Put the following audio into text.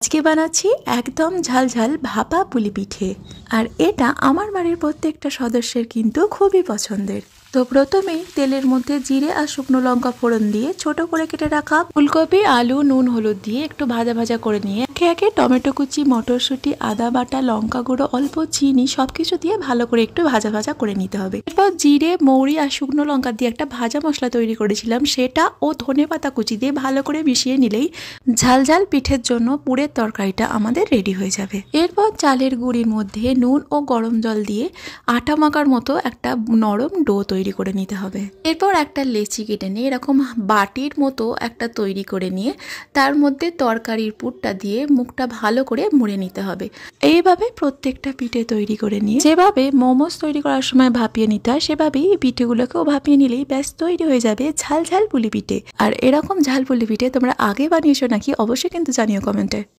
আজকে বানাচ্ছি একদম ঝালঝাল ভাপা পুলি পিঠে। আর এটা আমার বাড়ির প্রত্যেকটা সদস্যের কিন্তু খুবই পছন্দের। তো প্রথমেই তেলের মধ্যে জিরে আর শুকনো লঙ্কা ফোড়ন দিয়ে ছোট করে কেটে রাখা ফুলকপি, আলু, নুন, হলুদ দিয়ে একটু ভাজা ভাজা করে নিয়ে একে একে টমেটো কুচি, মটরশুঁটি, আদা বাটা, লঙ্কা গুঁড়ো, অল্প চিনি সবকিছু দিয়ে ভালো করে একটু ভাজা ভাজা করে নিতে হবে। এরপর জিরে, মৌরি আর শুকনো লঙ্কা দিয়ে একটা ভাজা মশলা তৈরি করেছিলাম, সেটা ও ধনেপাতা কুচি দিয়ে ভালো করে মিশিয়ে নিলেই ঝালঝাল পিঠের জন্য পুরের তরকারিটা আমাদের রেডি হয়ে যাবে। এরপর চালের গুঁড়ির মধ্যে নুন ও গরম জল দিয়ে আটা মাখার মতো একটা নরম ডো তৈরি করে নিতে হবে। এরপর একটা লেচি কেটে নিয়ে এরকম বাটির মতো একটা তৈরি করে নিয়ে তার মধ্যে তরকারির পুরটা দিয়ে মুখটা ভালো করে মুড়ে নিতে হবে। এইভাবে প্রত্যেকটা পিঠে তৈরি করে নিয়ে যেভাবে মোমোস তৈরি করার সময় ভাপিয়ে নিতে হয় সেভাবেই পিঠেগুলোকেও ভাপিয়ে নিলেই ব্যাস তৈরি হয়ে যাবে ঝাল ঝাল পুলি পিঠে। আর এরকম ঝাল পুলি পিঠে তোমরা আগে বানিয়েছো নাকি অবশ্যই কিন্তু জানিও কমেন্টে।